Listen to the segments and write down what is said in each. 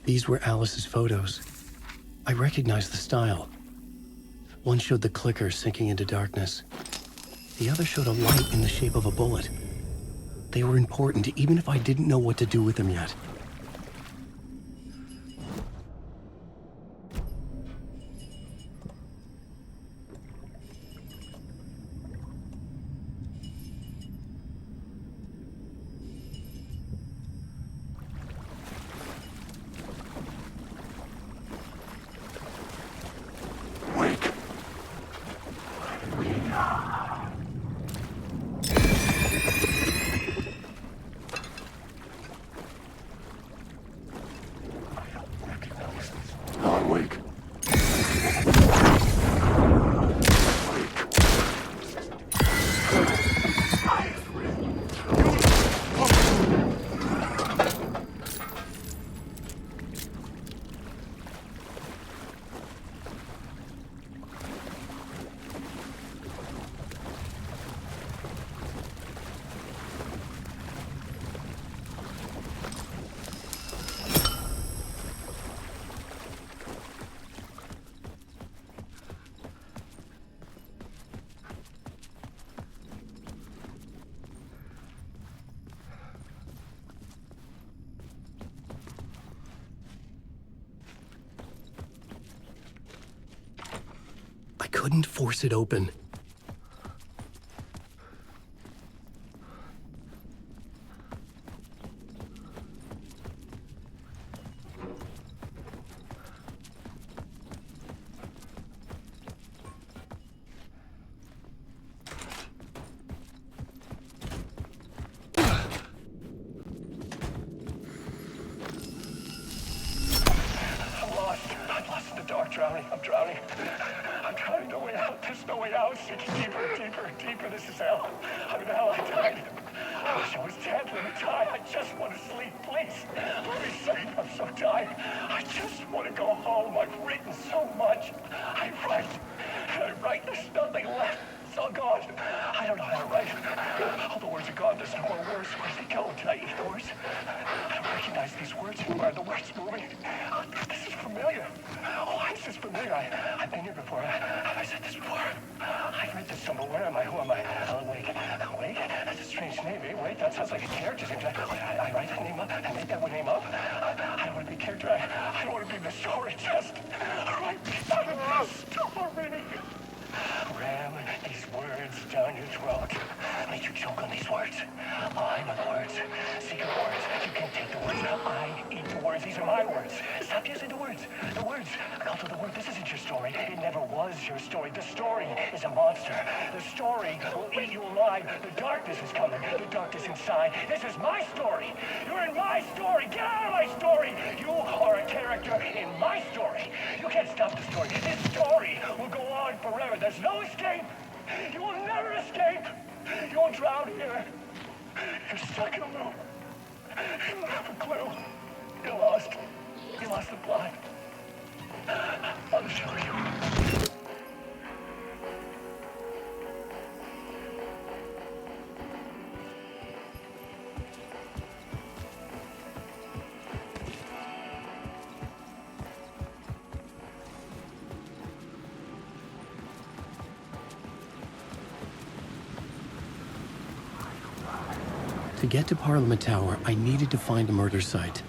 These were Alice's photos. I recognized the style. One showed the clicker sinking into darkness. The other showed a light in the shape of a bullet. They were important, even if I didn't know what to do with them yet. I couldn't force it open. I'm drowning. No way out. There's no way out. Deeper. This is hell. I'm in hell. I died. I wish I was dead. Let me die. I just want to sleep, please. Let me sleep. I'm so tired. I just want to go home. I've written so much. I write. There's nothing left. It's all gone. I don't know how to write. All the words are gone. There's no more words. Where'd they go? Did I eat the words? I don't recognize these words. Where are the words moving? This is familiar. Oh, this is familiar. I've been here before. Have I said this before? I've read this somewhere. Where am I? Who am I? Alan Wake. Wake? That's a strange name, eh? Wake? That sounds like a character's name. I write that name up. I make that name up. I don't want to be a character. I don't want to be the story. Just write me out of this story. Ram these words down your throat. Make you choke on these words. I'm the words. Secret words. You can't take the words. I eat the words. These are my words. Stop using the words. The words. Alto, the word. This isn't your story. It never was your story. The story is a monster. The story will eat you alive. The darkness is coming. The darkness inside. This is my story. You're in my story. Get out of my story. You are a character in my story. You can't stop the story. This story will go on forever. There's no escape. You will never escape. You will drown here. You're stuck in a loop. You don't have a clue. You're lost. You lost the plot. I'll show you. To get to Parliament Tower, I needed to find a murder site.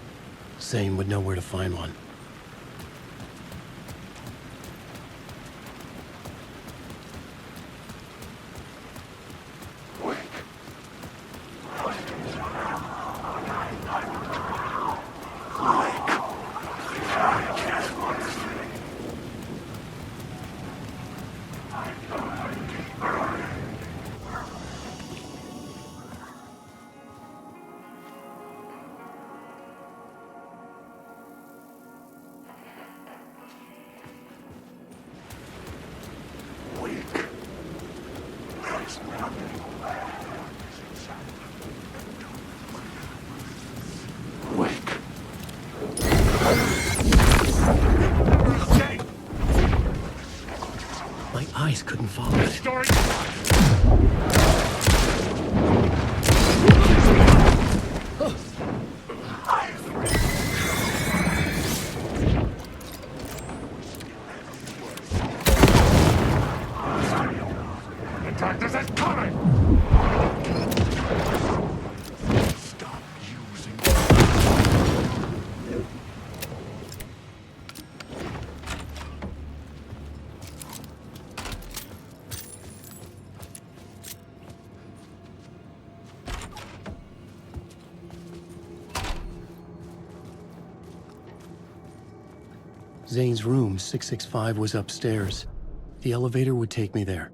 Zane would know where to find one. My eyes couldn't follow it. Zane's room, 665, was upstairs. The elevator would take me there.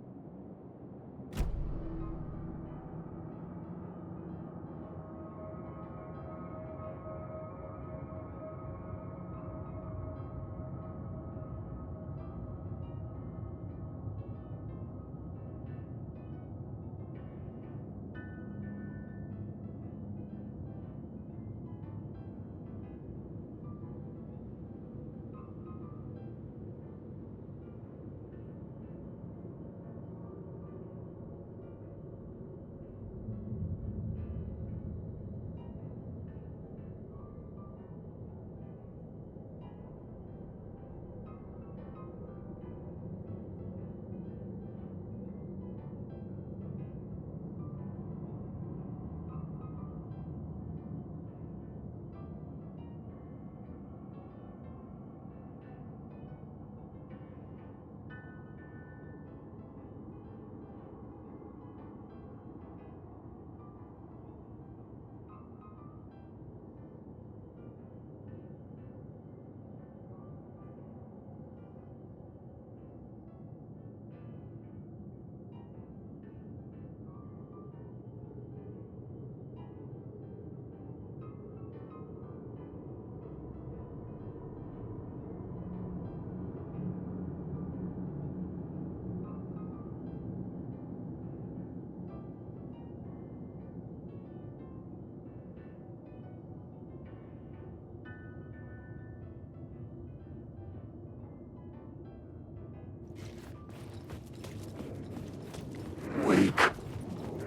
Wake.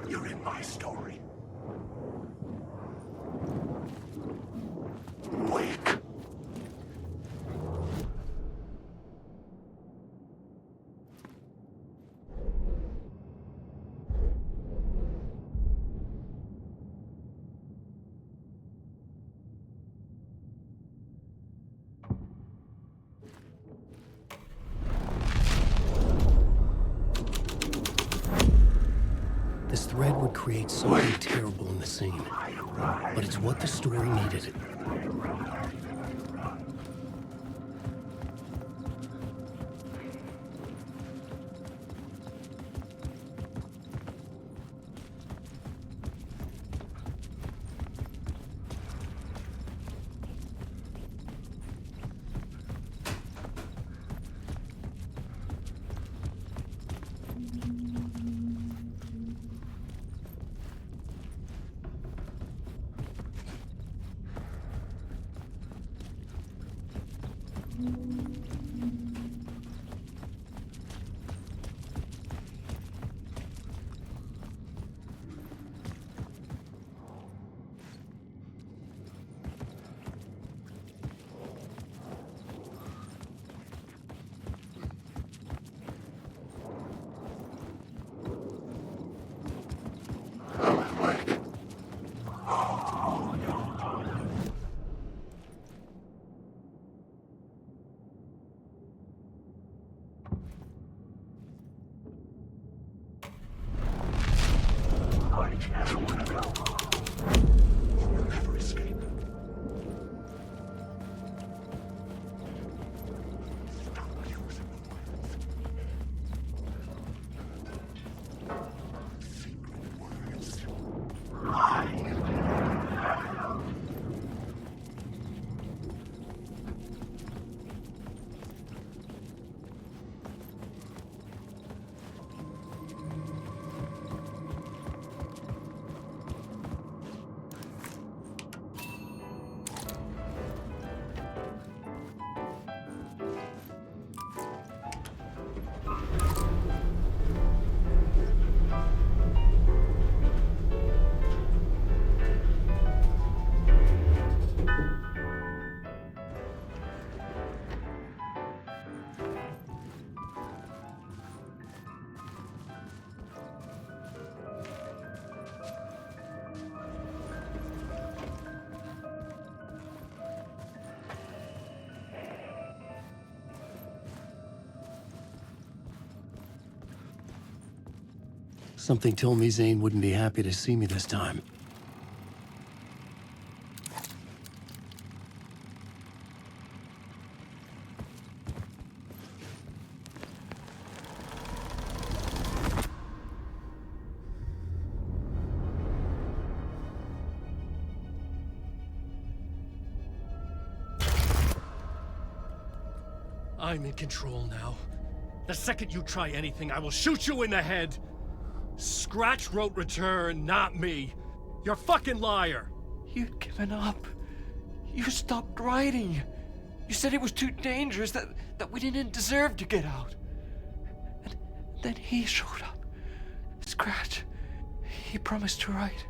You're in my story. Wake. This thread would create something terrible in the scene, but it's what the story needed. I just want to go. You'll never escape. Stop using the words. Secret words. Lie. Something told me Zane wouldn't be happy to see me this time. I'm in control now. The second you try anything, I will shoot you in the head. Scratch wrote return, not me. You're a fucking liar. You'd given up. You stopped writing. You said it was too dangerous, that we didn't deserve to get out. And then he showed up. Scratch. He promised to write.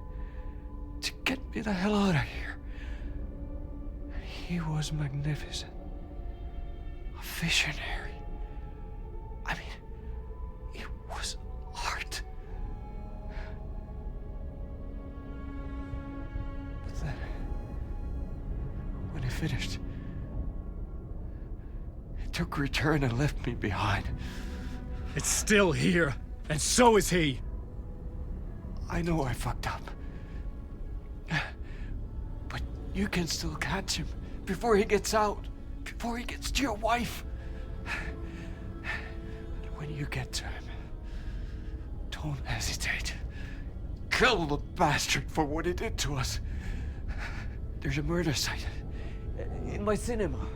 To get me the hell out of here. He was magnificent. A visionary. I mean, it was art. But then, when he finished, he took a return and left me behind. It's still here, and so is he. I know I fucked up. But you can still catch him before he gets out, before he gets to your wife. And when you get to him, don't hesitate. Kill the bastard for what he did to us. There's a murder site in my cinema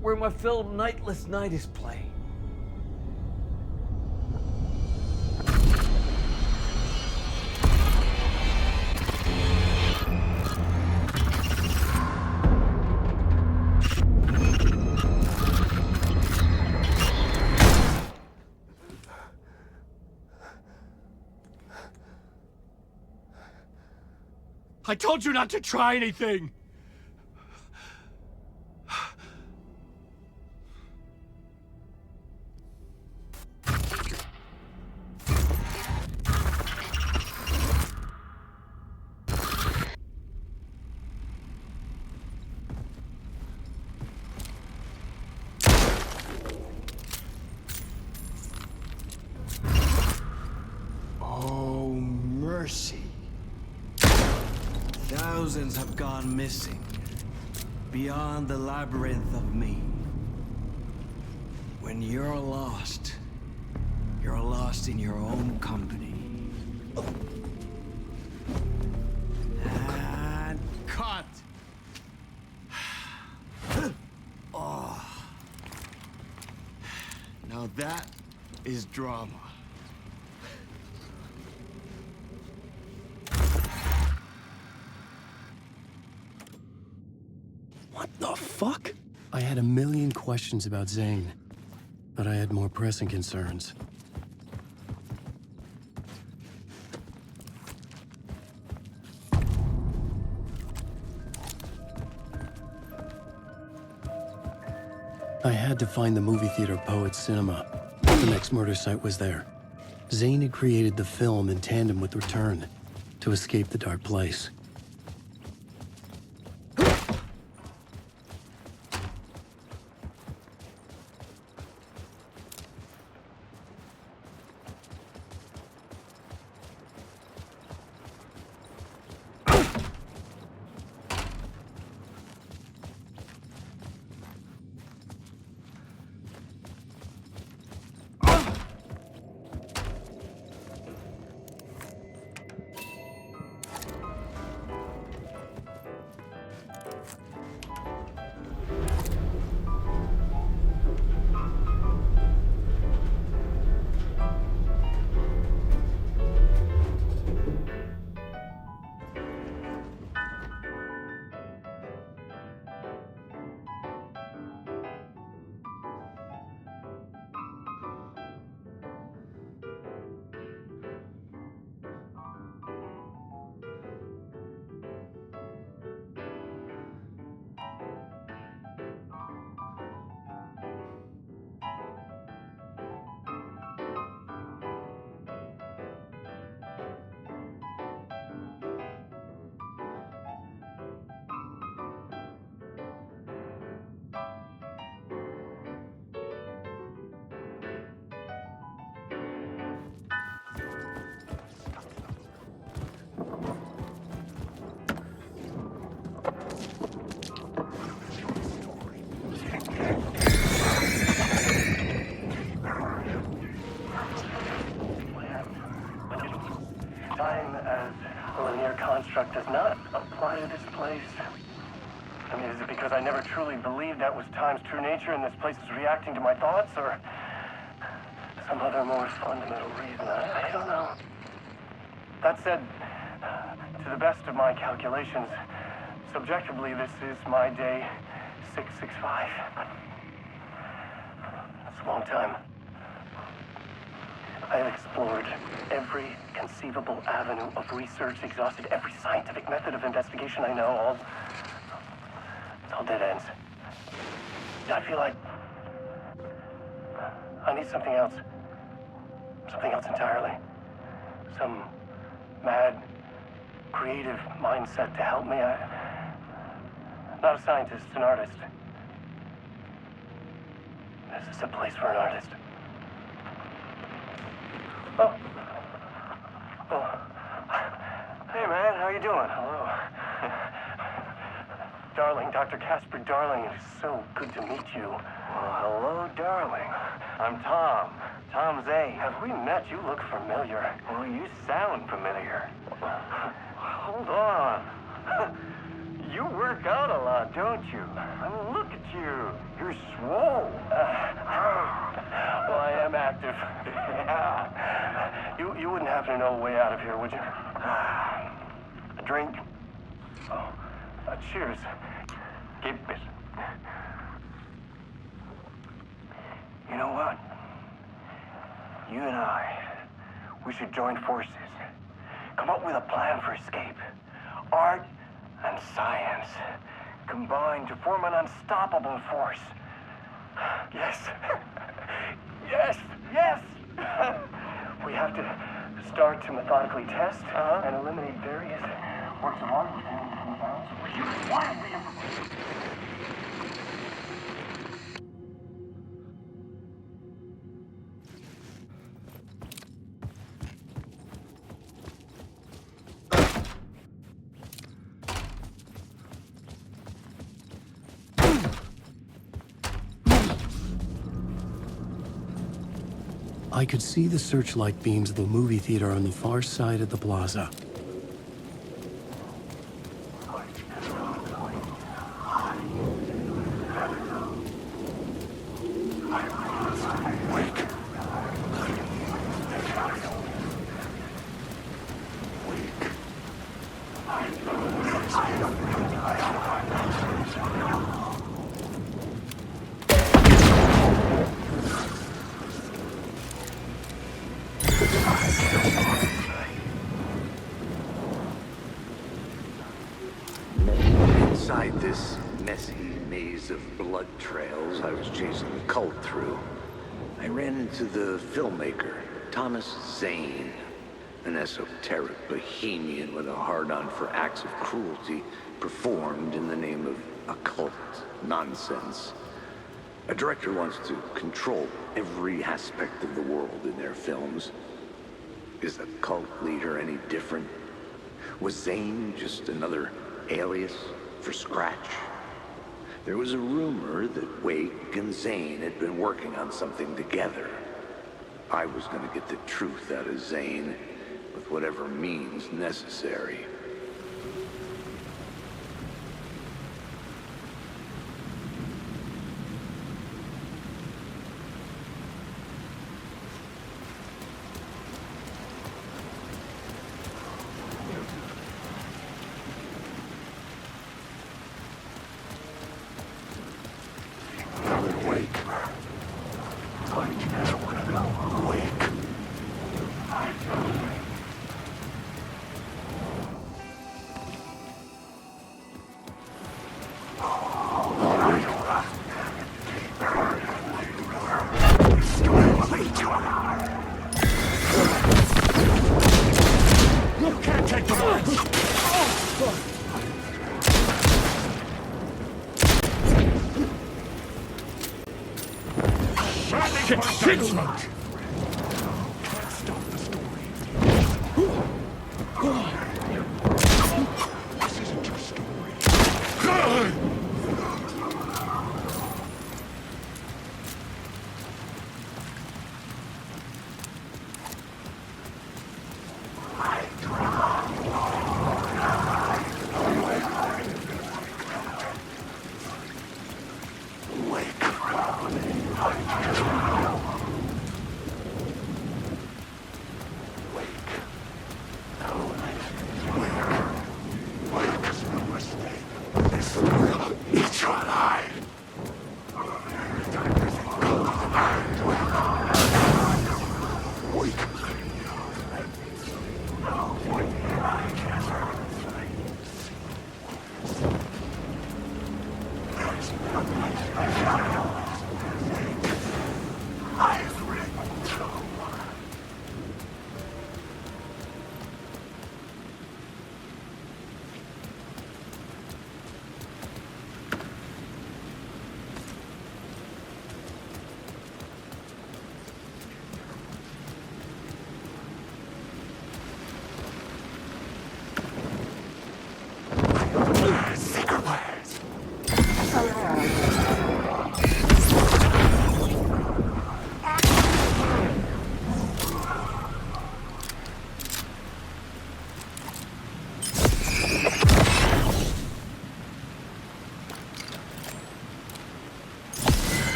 where my film Nightless Night is playing. I told you not to try anything! Oh, mercy. Thousands have gone missing, beyond the labyrinth of me. When you're lost in your own company. And cut! Oh. Now that is drama. What the fuck? I had a million questions about Zane, but I had more pressing concerns. I had to find the movie theater Poets Cinema. The next murder site was there. Zane had created the film in tandem with Return to escape the dark place. Time as a linear construct does not apply to this place. I mean, is it because I never truly believed that was time's true nature and this place is reacting to my thoughts, or some other more fundamental reason? I don't know. That said, to the best of my calculations, subjectively, this is my day 665. That's a long time. I have explored every conceivable avenue of research, exhausted every scientific method of investigation I know, it's all dead ends. I feel like I need something else. Something else entirely. Some mad, creative mindset to help me. I'm not a scientist, an artist. This is a place for an artist. Oh. Hey, man, how you doing? Hello. Darling, Dr. Casper Darling, it is so good to meet you. Well, hello, darling. I'm Tom. Tom Zane. Have we met? You look familiar. Well, you sound familiar. Hold on. You work out a lot, don't you? I mean, look at you. You're swole. Well, I am active. Yeah. You wouldn't happen to know a way out of here, would you? A drink? Oh, cheers. Keep it. You know what? You and I, we should join forces. Come up with a plan for escape. Art and science combined to form an unstoppable force. Yes. Yes. Yes. We have to start to methodically test and eliminate various works of art and violence which you wildly improve. I could see the searchlight beams of the movie theater on the far side of the plaza. Inside this messy maze of blood trails I was chasing the cult through, I ran into the filmmaker, Thomas Zane, an esoteric bohemian with a hard-on for acts of cruelty performed in the name of occult nonsense. A director wants to control every aspect of the world in their films. Is the cult leader any different? Was Zane just another alias for Scratch? There was a rumor that Wake and Zane had been working on something together. I was going to get the truth out of Zane with whatever means necessary.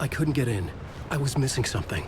I couldn't get in. I was missing something.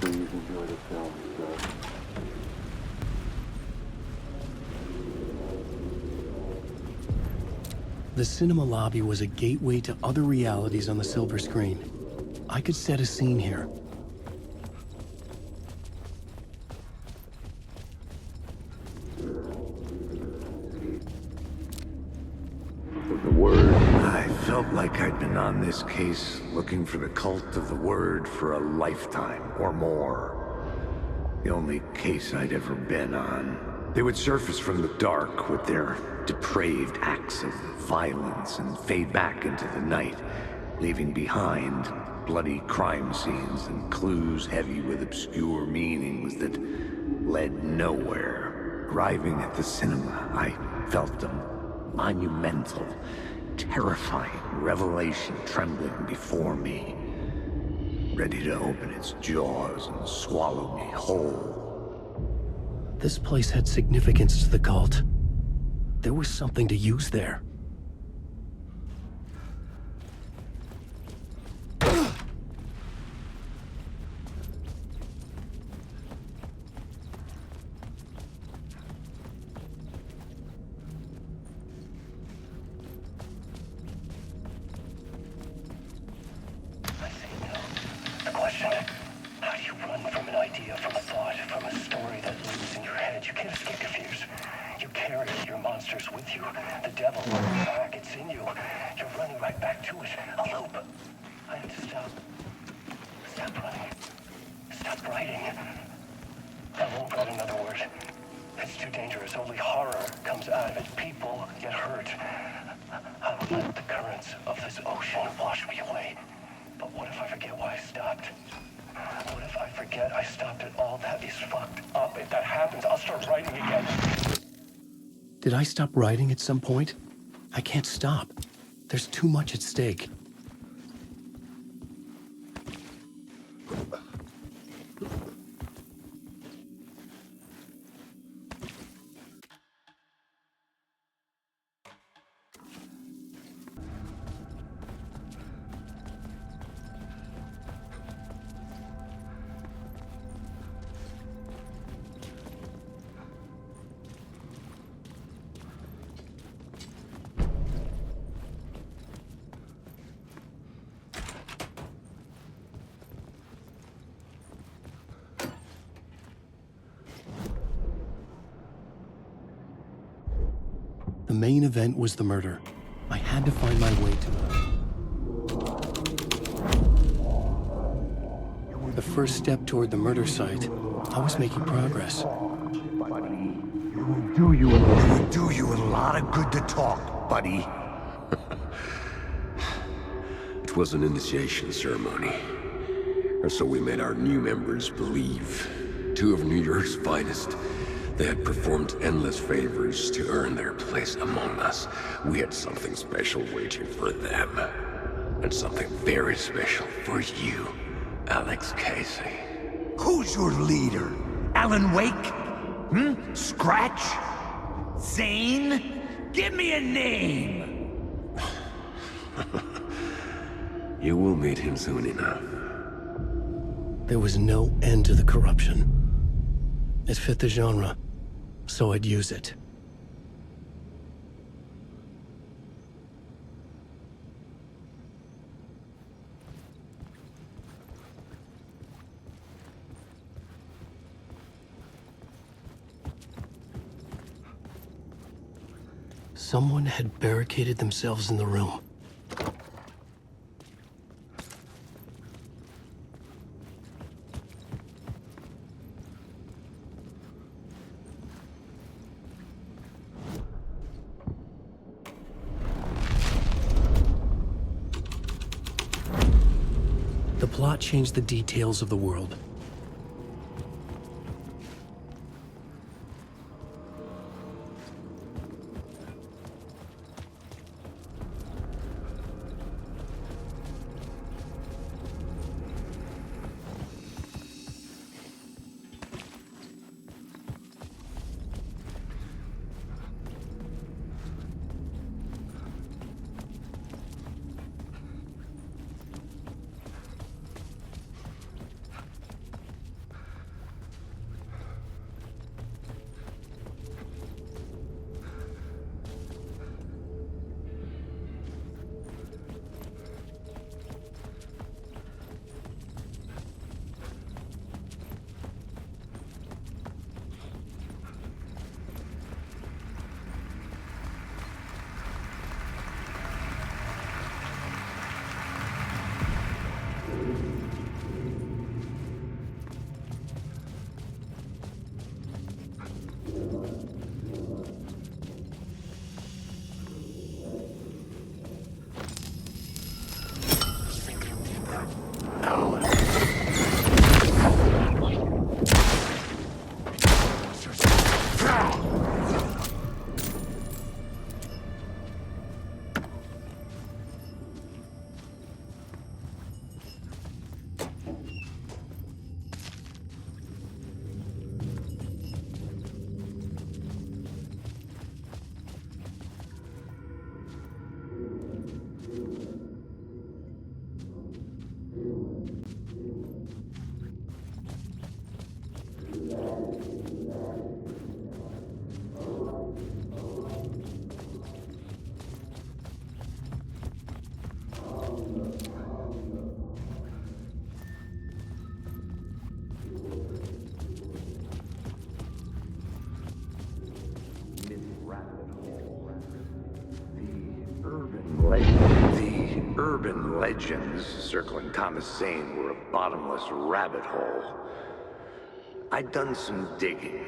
Please enjoy the film, sir. The cinema lobby was a gateway to other realities on the silver screen. I could set a scene here. The Word. I felt like I'd been on this case looking for the cult of the Word for a lifetime or more. The only case I'd ever been on. They would surface from the dark with their depraved acts of violence and fade back into the night, leaving behind bloody crime scenes and clues heavy with obscure meanings that led nowhere. Arriving at the cinema, I felt a monumental, terrifying revelation trembling before me, ready to open its jaws and swallow me whole. This place had significance to the cult. There was something to use there. The question, how do you run from an idea, from a thought, from a story that lives in your head? You can't escape confused. You carry your monsters with you. The devil on your back, it's in you. You're running right back to it. A loop. I have to stop. Stop running. Stop writing. I won't write another word. It's too dangerous. Only horror comes out of it. People get hurt. I will let the currents of this ocean wash me away. But what if I forget why I stopped? What if I forget I stopped it all? That is fucked up. If that happens, I'll start writing again. Did I stop writing at some point? I can't stop. There's too much at stake. The main event was the murder. I had to find my way to it. The first step toward the murder site. I was making progress. It will do you a lot of good to talk, buddy. It was an initiation ceremony. Or so we made our new members believe. Two of New York's finest. They had performed endless favors to earn their place among us. We had something special waiting for them. And something very special for you, Alex Casey. Who's your leader? Alan Wake? Scratch? Zane? Give me a name! You will meet him soon enough. There was no end to the corruption. It fit the genre, so I'd use it. Someone had barricaded themselves in the room. The plot changed the details of the world. The urban legends circling Thomas Zane were a bottomless rabbit hole. I'd done some digging.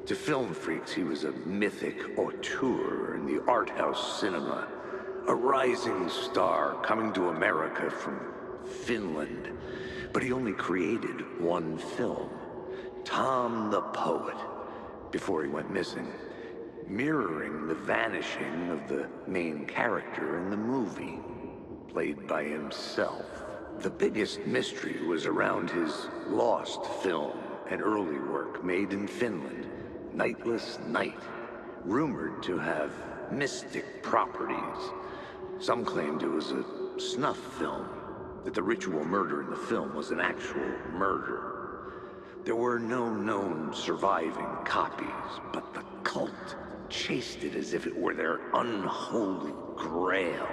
To film freaks, he was a mythic auteur in the art house cinema. A rising star coming to America from Finland. But he only created one film, Tom the Poet, before he went missing, mirroring the vanishing of the main character in the movie, played by himself. The biggest mystery was around his lost film, an early work made in Finland, Nightless Night, rumored to have mystic properties. Some claimed it was a snuff film, that the ritual murder in the film was an actual murder. There were no known surviving copies, but the cult chased it as if it were their unholy grail,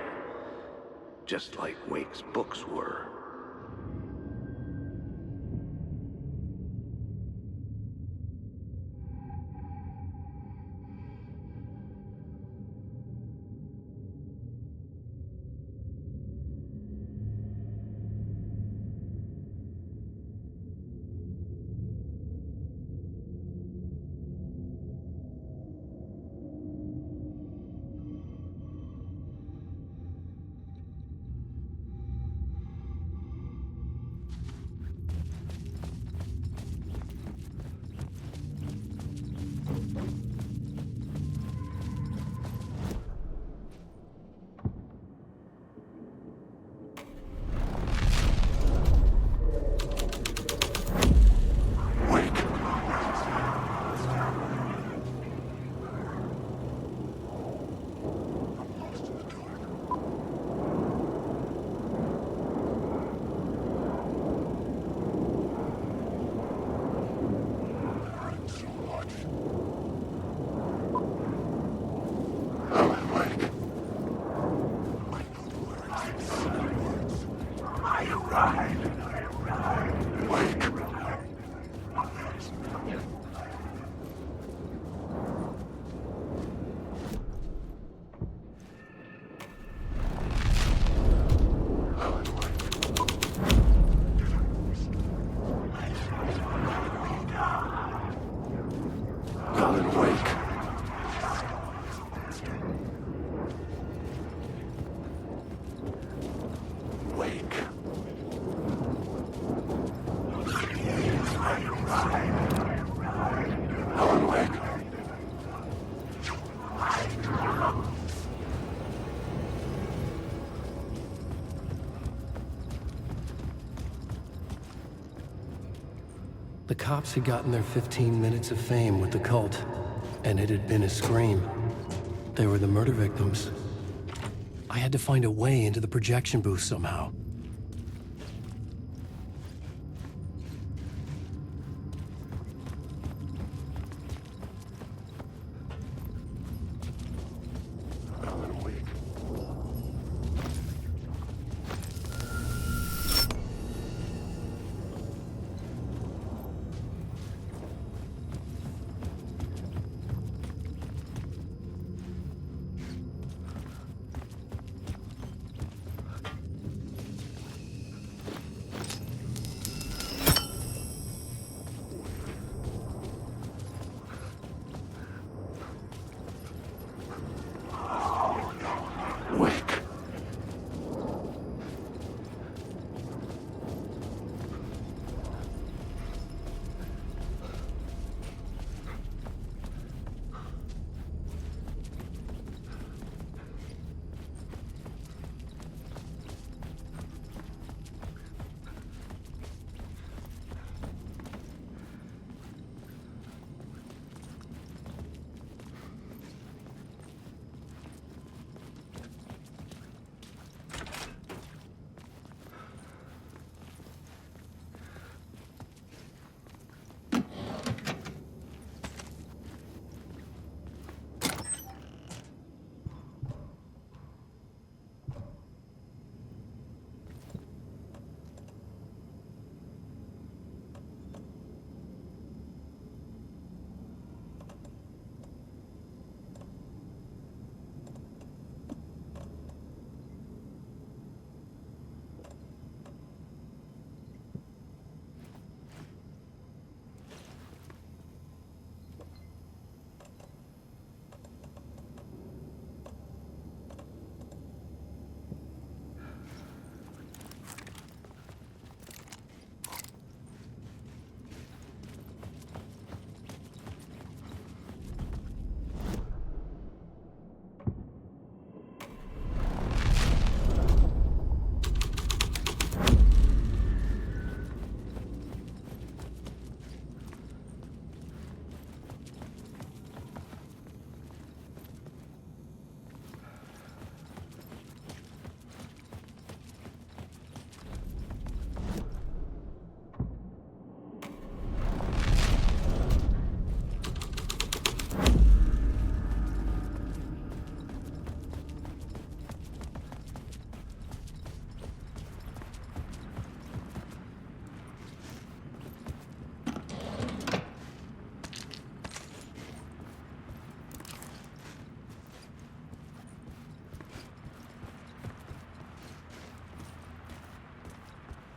just like Wake's books were. The cops had gotten their 15 minutes of fame with the cult, and it had been a scream. They were the murder victims. I had to find a way into the projection booth somehow. Alan Wake. Wake.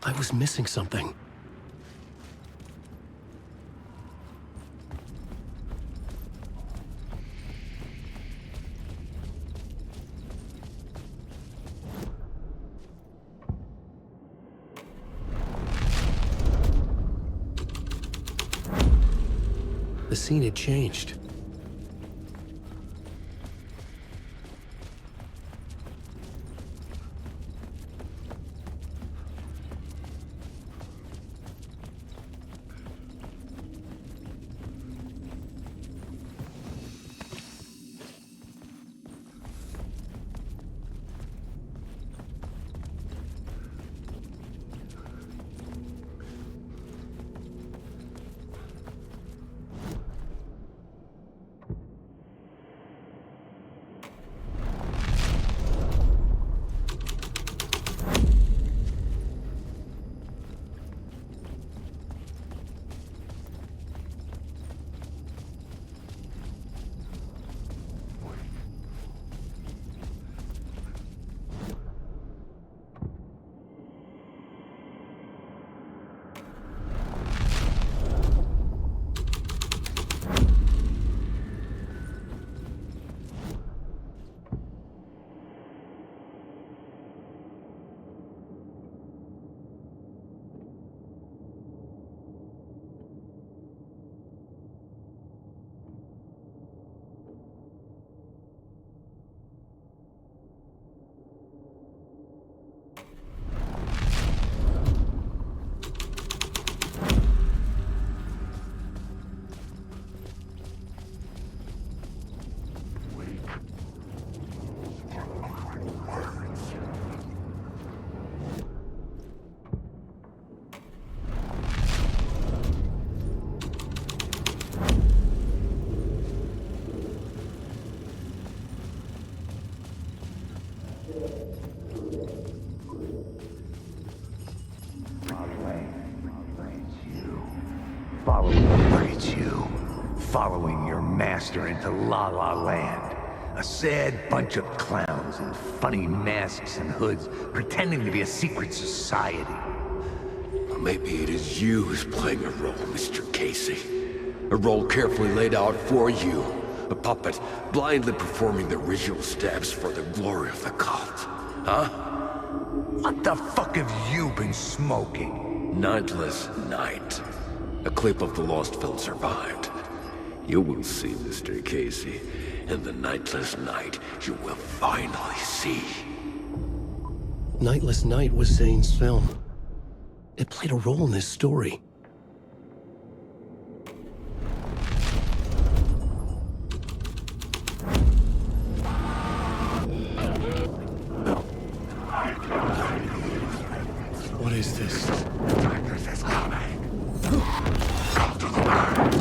I was missing something. The scene had changed. Look at you, following your master into La La Land. A sad bunch of clowns in funny masks and hoods, pretending to be a secret society. Maybe it is you who's playing a role, Mr. Casey. A role carefully laid out for you. A puppet, blindly performing the ritual steps for the glory of the cult. Huh? What the fuck have you been smoking? Nightless Night. A clip of the lost film survived. You will see, Mr. Casey. In the Nightless Night, you will finally see. Nightless Night was Zane's film. It played a role in this story. What is this? Darkness is coming. Come to the light.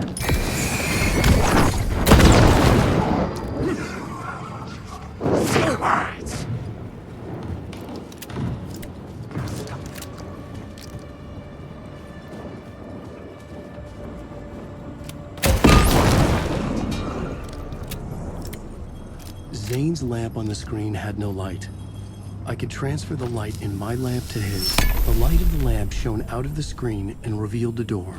Silhouettes. Zane's lamp on the screen had no light. I could transfer the light in my lamp to his. The light of the lamp shone out of the screen and revealed the door.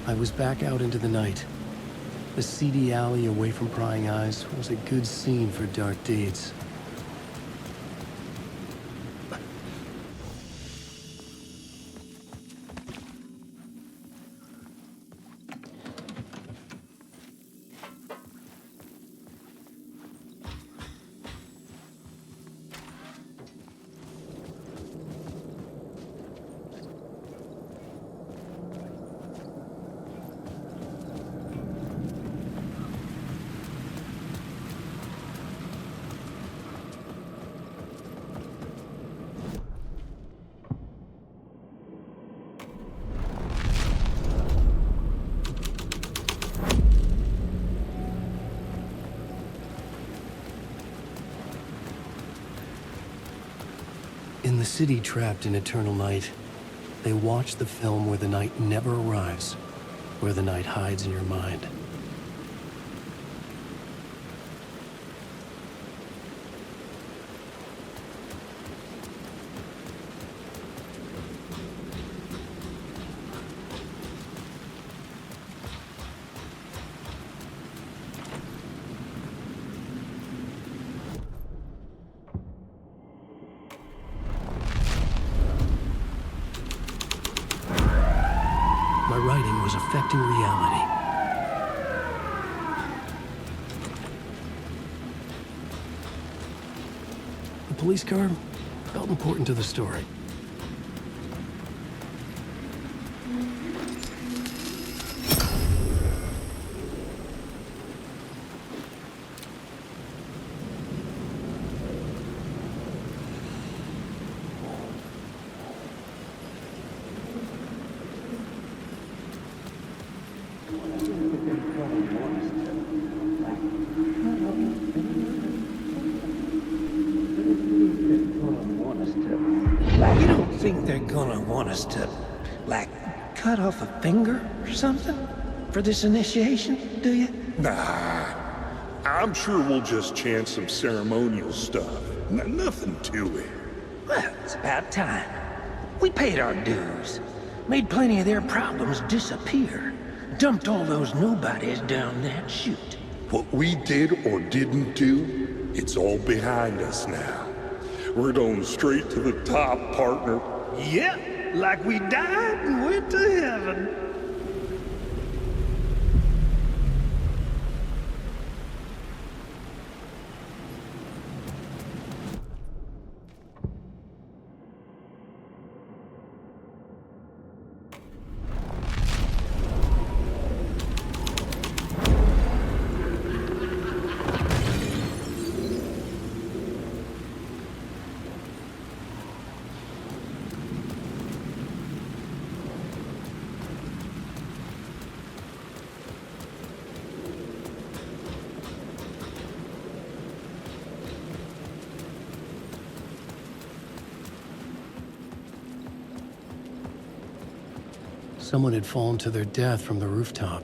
I was back out into the night. The seedy alley away from prying eyes was a good scene for dark deeds. In the city trapped in eternal night, they watch the film where the night never arrives, where the night hides in your mind. My writing was affecting reality. The police car felt important to the story. You don't think they're gonna want us to, like, cut off a finger or something for this initiation, do you? Nah, I'm sure we'll just chant some ceremonial stuff. Nothing to it. Well, it's about time. We paid our dues, made plenty of their problems disappear, dumped all those nobodies down that chute. What we did or didn't do, it's all behind us now. We're going straight to the top, partner. Yep, like we died and went to heaven. Someone had fallen to their death from the rooftop.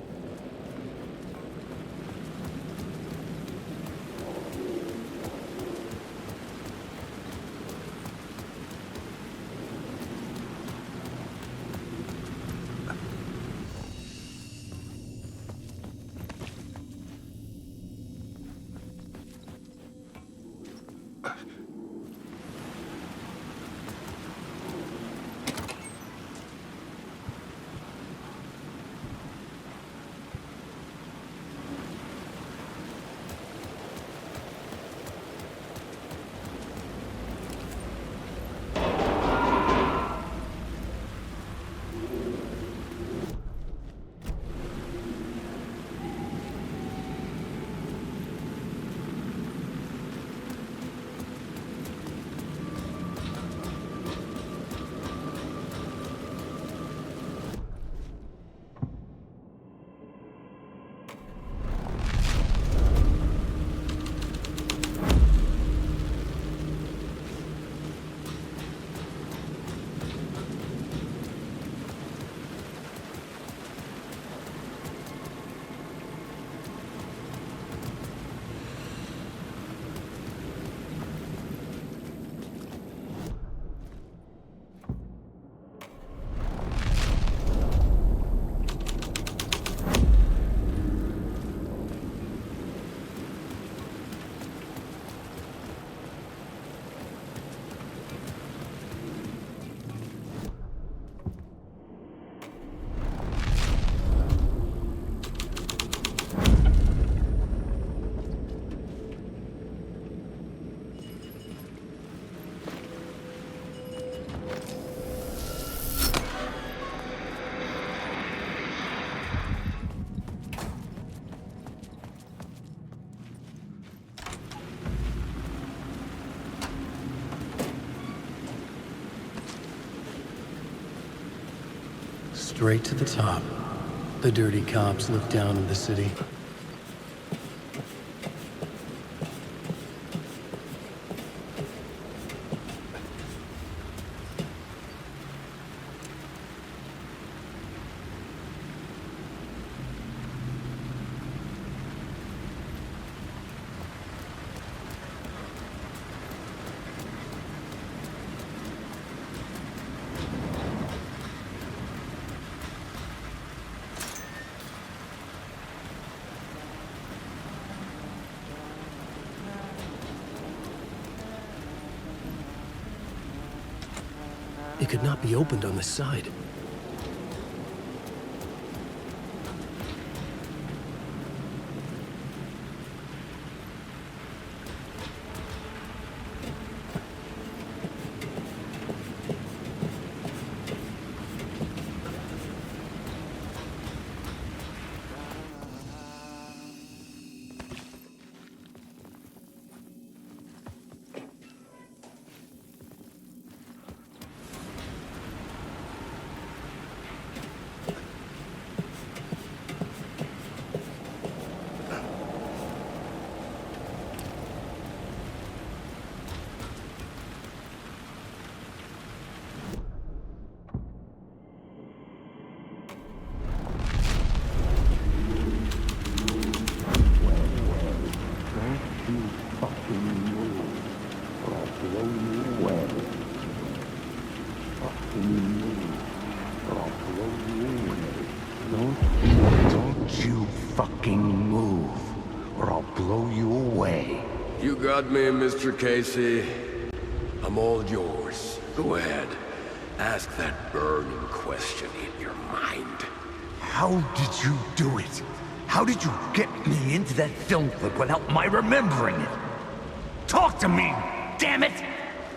Straight to the top. The dirty cops look down on the city. It could not be opened on the side. Don't you fucking move, or I'll blow you away. You got me, Mr. Casey. I'm all yours. Go ahead. Ask that burning question in your mind. How did you do it? How did you get me into that film clip without my remembering it? Talk to me, damn it!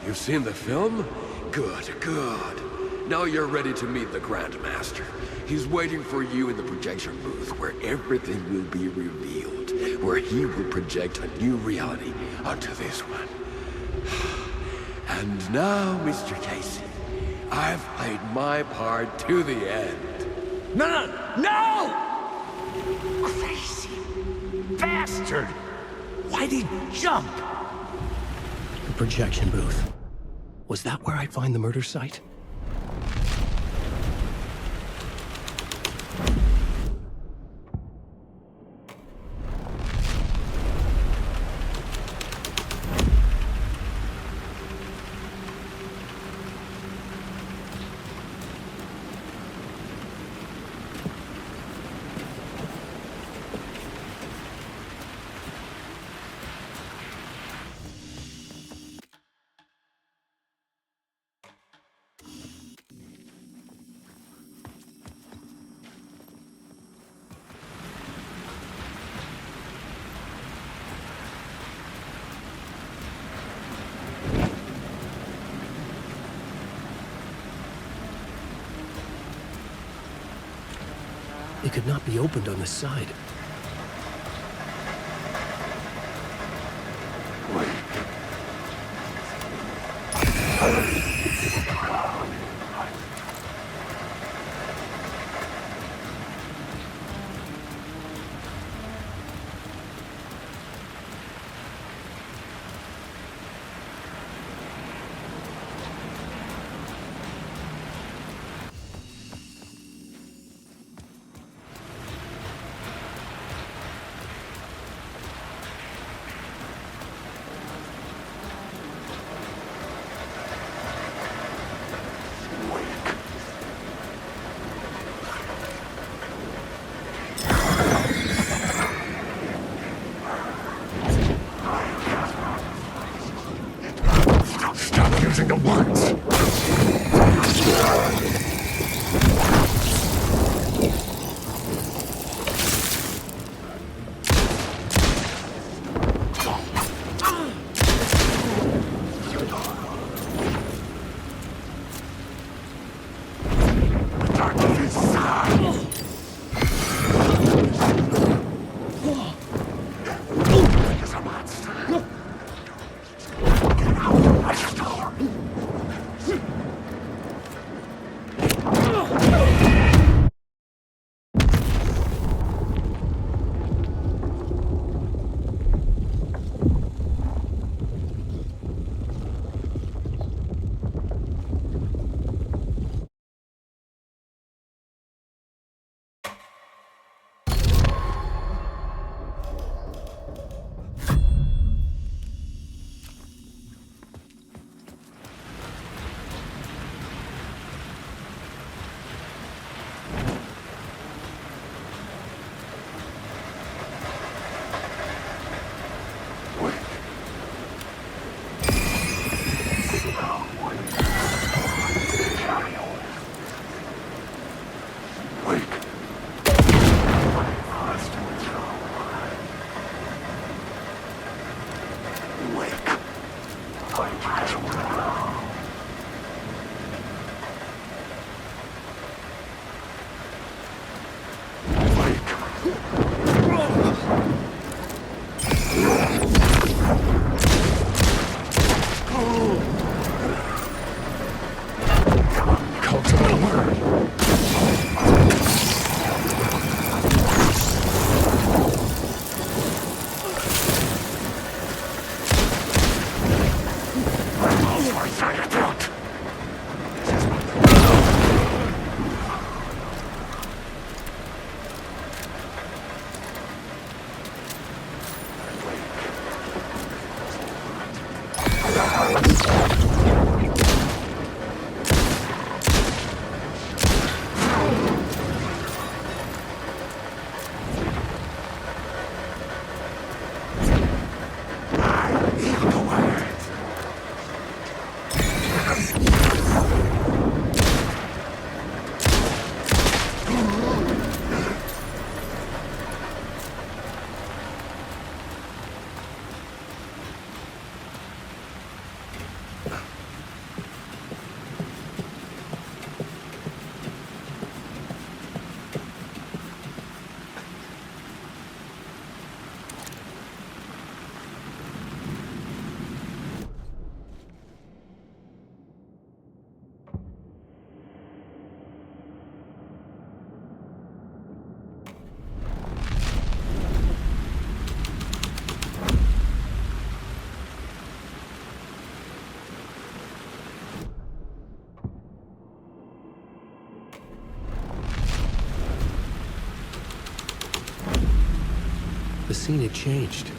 You've seen the film? Good, good. Now you're ready to meet the Grandmaster. He's waiting for you in the projection booth where everything will be revealed, where he will project a new reality onto this one. And now, Mr. Casey, I've played my part to the end. No! Crazy bastard! Why'd he jump? The projection booth. Was that where I'd find the murder site? It could not be opened on this side. Stop using the words. The scene had changed.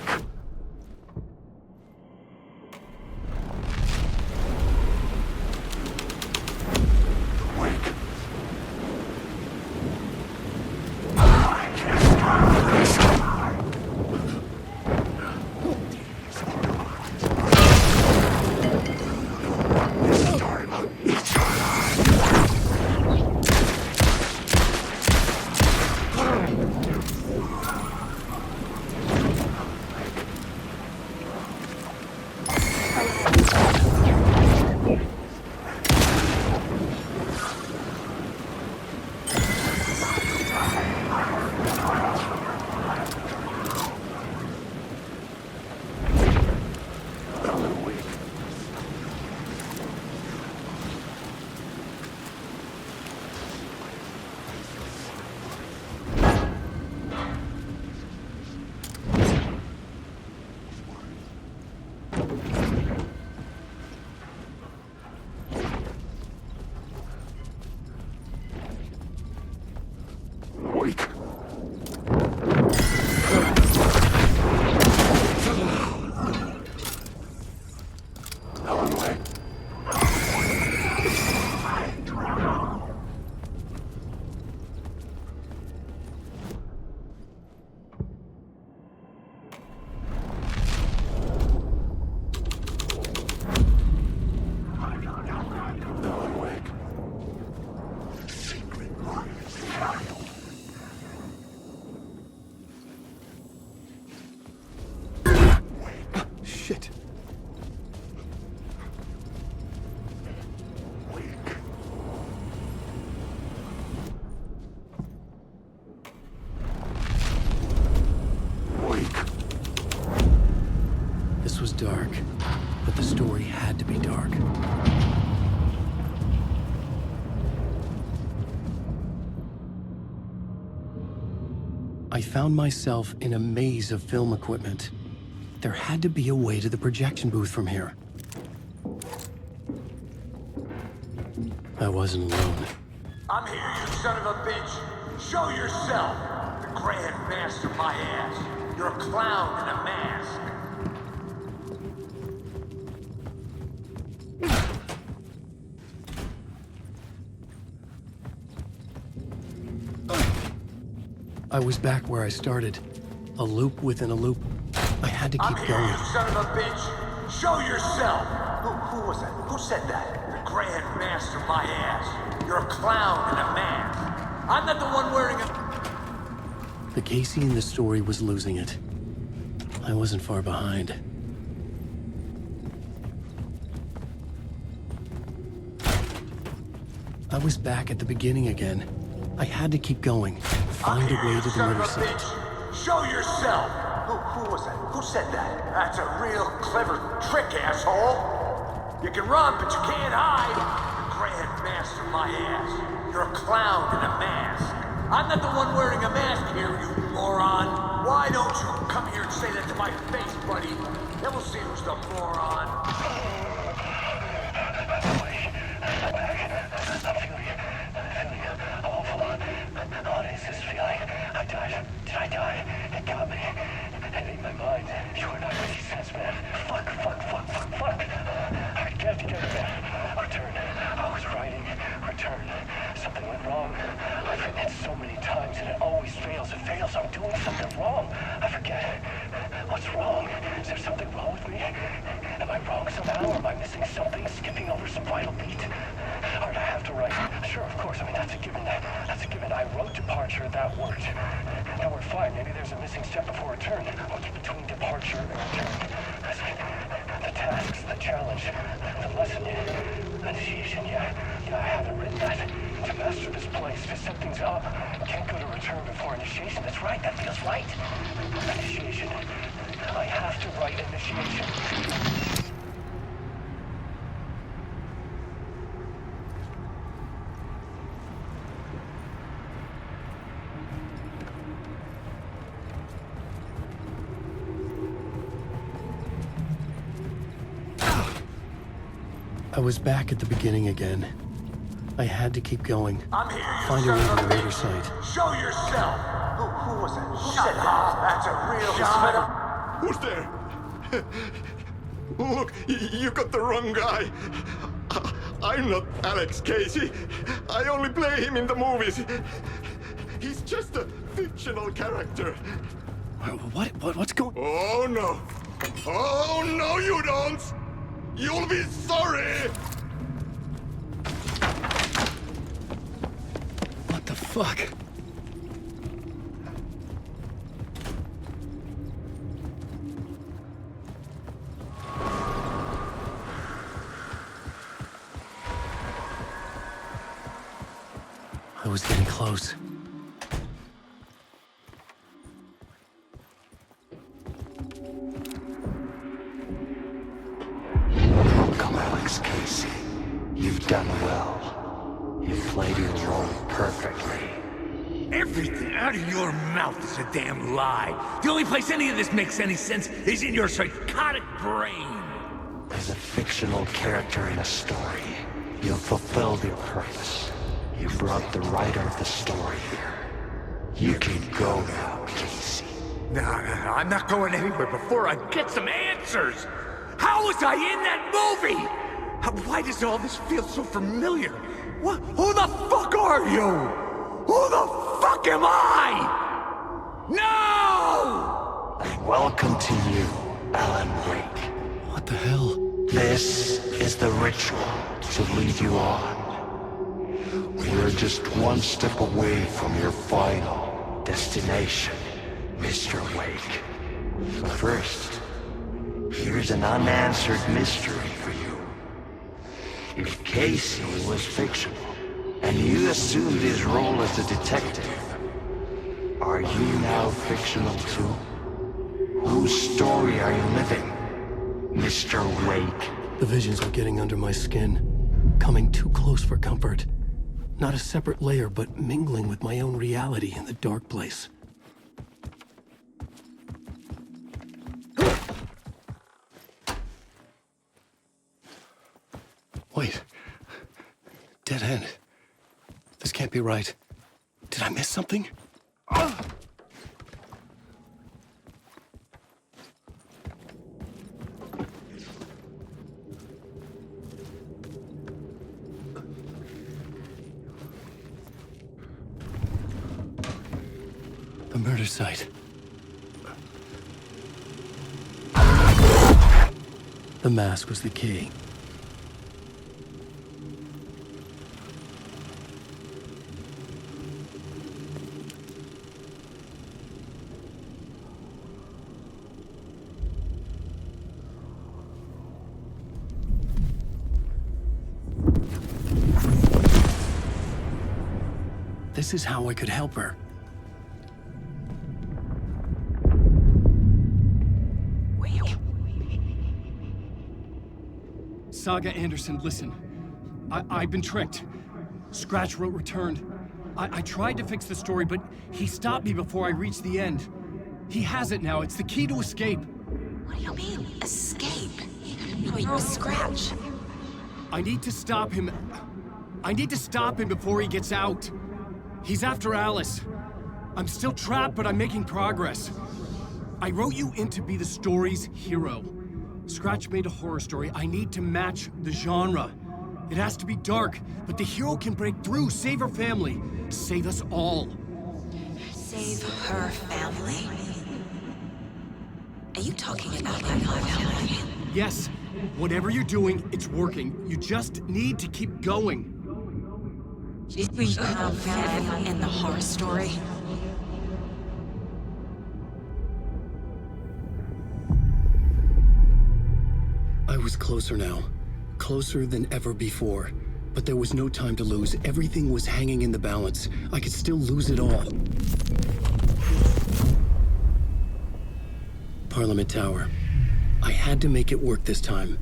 Wake. Wake. I can't stop this. This time, it's Wake. Helen Wake. Helen Wake. Secret file. Shit. Wake. Wake. This was dark, but the story had to be dark. I found myself in a maze of film equipment. There had to be a way to the projection booth from here. I wasn't alone. I'm here, you son of a bitch. Show yourself. The Grand Master, my ass. You're a clown in a mask. I was back where I started. A loop within a loop. I had to keep I'm here, going. you son of a bitch. Show yourself. Who was that? Who said that? The Grand Master, my ass. You're a clown in a mask. I'm not the one wearing a... The Casey in the story was losing it. I wasn't far behind. I was back at the beginning again. I had to keep going. Find a way to the murder site. Show yourself! Who was that? Who said that? That's a real clever trick, asshole! You can run, but you can't hide! The Grand Master, my ass. You're a clown in a mask. I'm not the one wearing a mask here, you moron! Why don't you come here and say that to my face, buddy? Then we'll see who's the moron. Did I die? It got me. It ate my mind. You are not making sense, man. Fuck. I can't get it, man. Return. I was writing. Return. Something went wrong. I've written it so many times and it always fails. It fails. I'm doing something wrong. I forget. What's wrong? Is there something wrong with me? Am I wrong somehow? Or am I missing something? Skipping over some vital beat? Or do I have to write? Sure, of course. I mean, that's a given. That's a given. I wrote departure. That worked. Now we're fine. Maybe there's a missing step before return. What's between departure and return? The tasks, the challenge, the lesson, initiation. Yeah, I haven't written that. To master this place, if something's up, can't go to return before initiation. That's right. That feels right. Initiation. I have to write initiation. I was back at the beginning again. I had to keep going. I'm here, you Find a son way of to a the murder bitch. site. Show yourself! Who was that? Who said that? That's a real son of... Who's there? Look, you got the wrong guy. I'm not Alex Casey. I only play him in the movies. He's just a fictional character. What's going... Oh, no. Oh, no, you don't! You'll be sorry! What the fuck? I was getting close. Welcome, Alex Casey. You've done well. You've played your role perfectly. Everything out of your mouth is a damn lie. The only place any of this makes any sense is in your psychotic brain. As a fictional character in a story, you've fulfilled your purpose. You brought the writer of the story here. You can go now, Casey. No, I'm not going anywhere before I get some answers. How was I in that movie? Why does all this feel so familiar? What? Who the fuck are you? Who the fuck am I? No! And welcome to you, Alan Wake. What the hell? This is the ritual to lead you on. We're just one step away from your final destination, Mr. Wake. But first, here's an unanswered mystery for you. If Casey was fictional, and you assumed his role as a detective, are you now fictional too? Whose story are you living, Mr. Wake? The visions are getting under my skin, coming too close for comfort. Not a separate layer, but mingling with my own reality in the dark place. Wait. Dead end. This can't be right. Did I miss something? The murder site. The mask was the key. This is how I could help her. Saga Anderson, listen. I've been tricked. Scratch wrote returned. I tried to fix the story, but he stopped me before I reached the end. He has it now. It's the key to escape. What do you mean, escape? You're a Scratch. I need to stop him. I need to stop him before he gets out. He's after Alice. I'm still trapped, but I'm making progress. I wrote you in to be the story's hero. Scratch made a horror story. I need to match the genre. It has to be dark, but the hero can break through, save her family, save us all. Save her family? Are you talking about my family? Yes, whatever you're doing, it's working. You just need to keep going. We have in the horror story. I was closer now. Closer than ever before. But there was no time to lose. Everything was hanging in the balance. I could still lose it all. Parliament Tower. I had to make it work this time.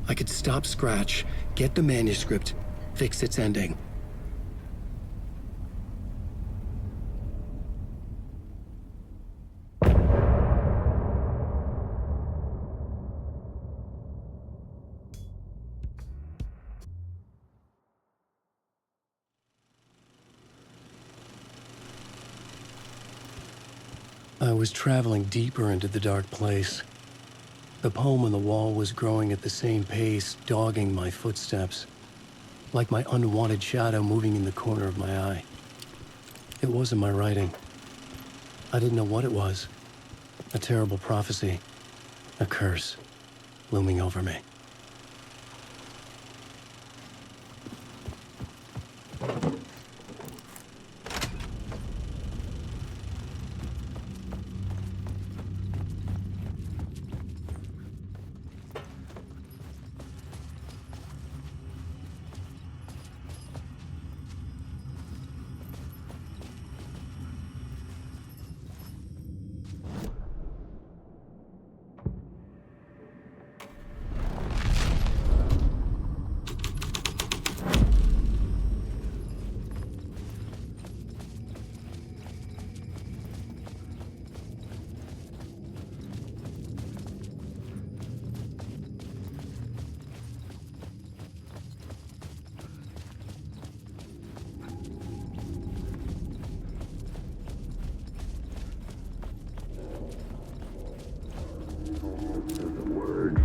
I could stop Scratch, get the manuscript, fix its ending. I was traveling deeper into the dark place. The poem on the wall was growing at the same pace, dogging my footsteps, like my unwanted shadow moving in the corner of my eye. It wasn't my writing. I didn't know what it was. A terrible prophecy, a curse looming over me.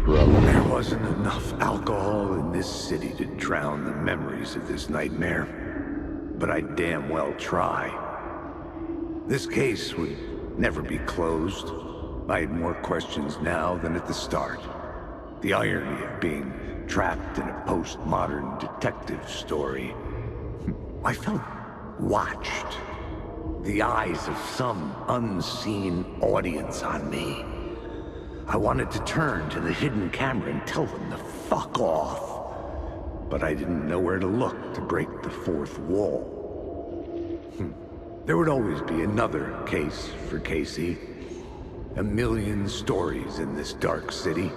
There wasn't enough alcohol in this city to drown the memories of this nightmare, but I'd damn well try. This case would never be closed. I had more questions now than at the start. The irony of being trapped in a postmodern detective story. I felt watched. The eyes of some unseen audience on me. I wanted to turn to the hidden camera and tell them to fuck off. But I didn't know where to look to break the fourth wall. There would always be another case for Casey. A million stories in this dark city.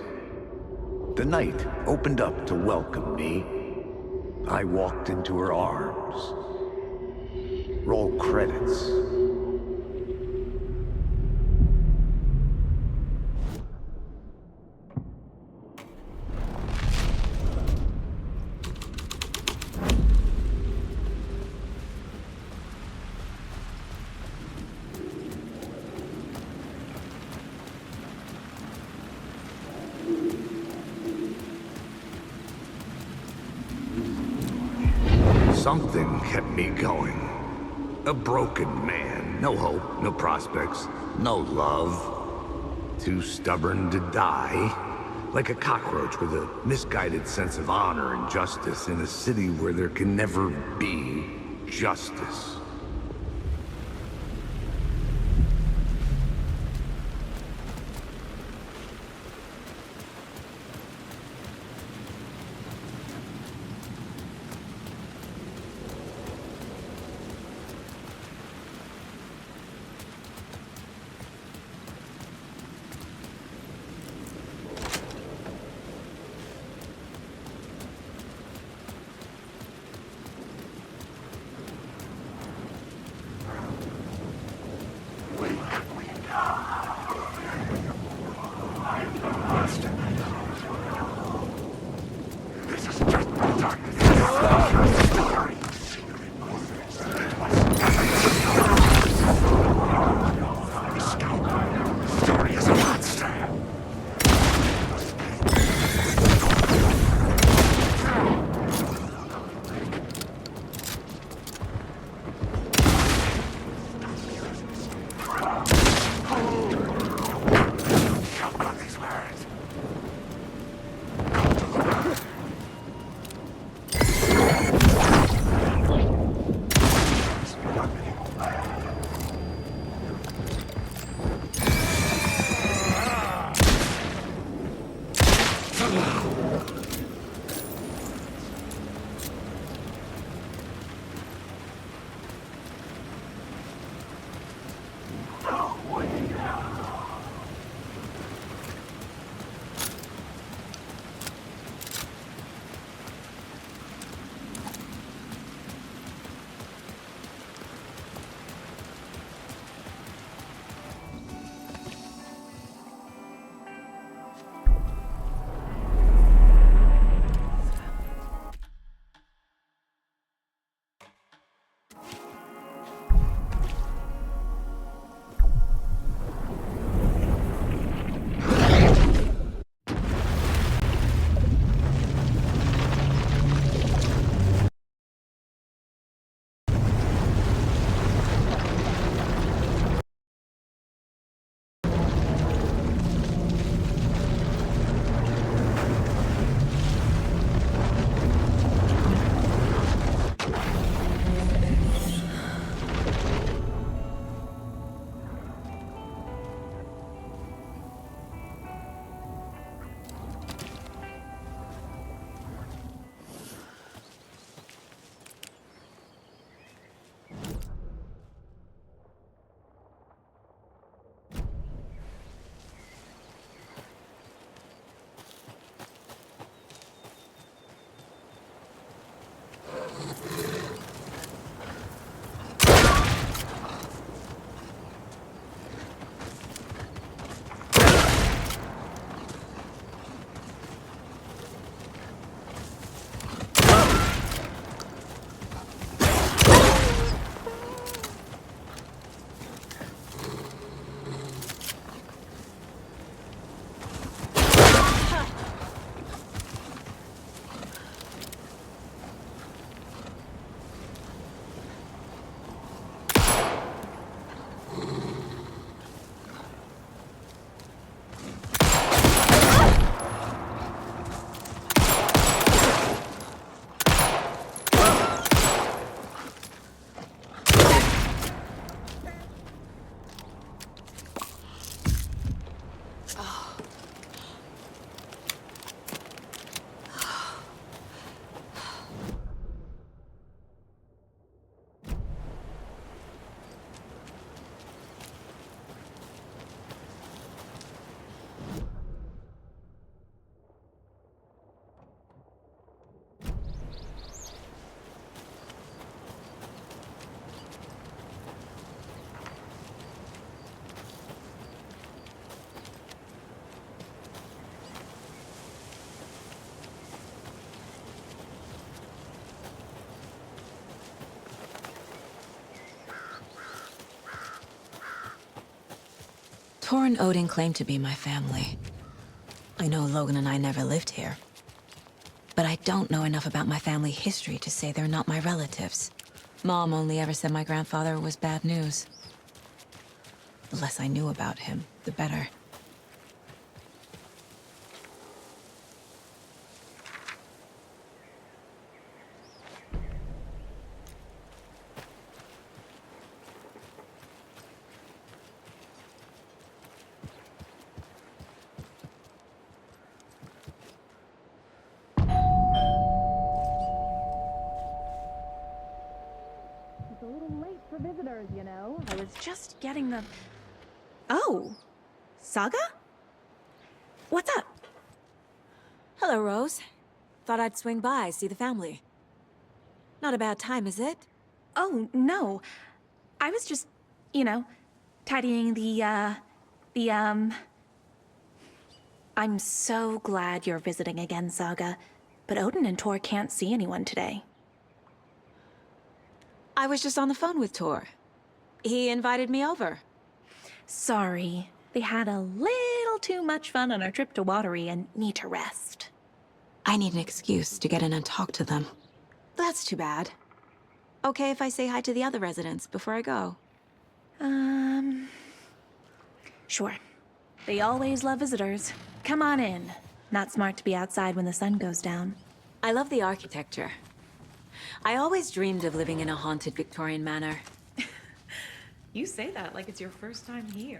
The night opened up to welcome me. I walked into her arms. Roll credits. Something kept me going. A broken man. No hope, no prospects, no love. Too stubborn to die. Like a cockroach with a misguided sense of honor and justice in a city where there can never be justice. Tor and Odin claim to be my family. I know Logan and I never lived here. But I don't know enough about my family history to say they're not my relatives. Mom only ever said my grandfather was bad news. The less I knew about him, the better. It's a little late for visitors, you know. I was just getting the... Oh, Saga? What's up? Hello, Rose. Thought I'd swing by, see the family. Not a bad time, is it? Oh, no. I was just, you know, tidying I'm so glad you're visiting again, Saga. But Odin and Tor can't see anyone today. I was just on the phone with Tor. He invited me over. Sorry. They had a little too much fun on our trip to Watery and need to rest. I need an excuse to get in and talk to them. That's too bad. Okay if I say hi to the other residents before I go? Sure. They always love visitors. Come on in. Not smart to be outside when the sun goes down. I love the architecture. I always dreamed of living in a haunted Victorian manor. You say that like it's your first time here.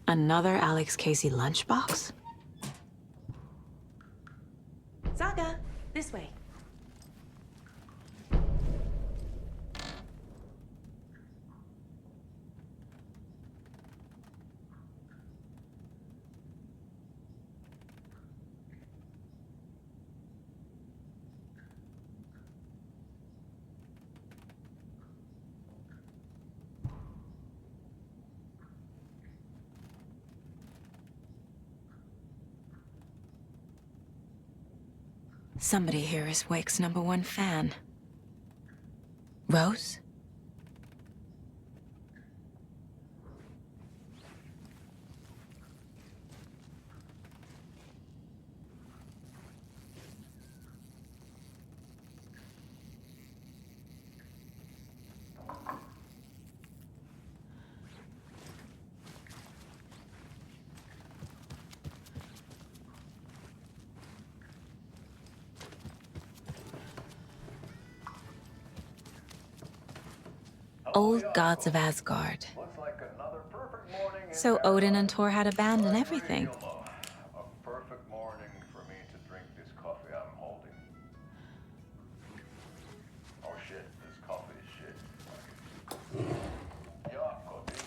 Another Alex Casey lunchbox? Saga, this way. Somebody here is Wake's #1 fan. Rose? Old gods of Asgard. So Odin and Tor had a band and everything. A perfect morning for me to drink this coffee I'm holding. Oh shit, this coffee is shit. Yeah, coffee.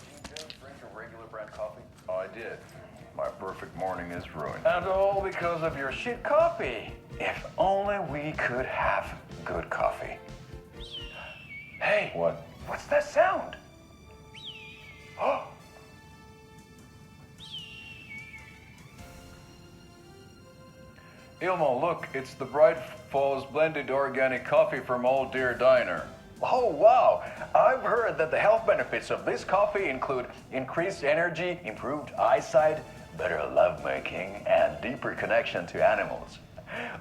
Drink a regular brand coffee? Oh, I did. My perfect morning is ruined. And all because of your shit coffee. If only we could have good coffee. Hey. What? What's that sound? Oh! Ilmo, look, it's the Bright Falls blended organic coffee from Old Deer Diner. Oh, wow. I've heard that the health benefits of this coffee include increased energy, improved eyesight, better lovemaking, and deeper connection to animals.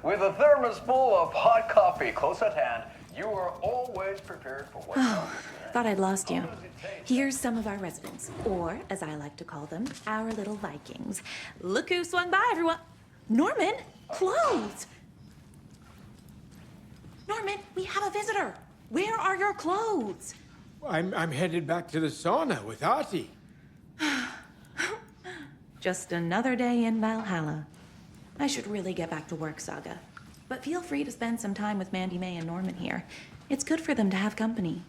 With a thermos full of hot coffee close at hand, you are always prepared for what's coming. Thought I'd lost you. Here's some of our residents, or as I like to call them, our little Vikings. Look who swung by, everyone. Norman, clothes. Norman, we have a visitor. Where are your clothes? I'm headed back to the sauna with Ahti. Just another day in Valhalla. I should really get back to work, Saga. But feel free to spend some time with Mandy May and Norman here. It's good for them to have company.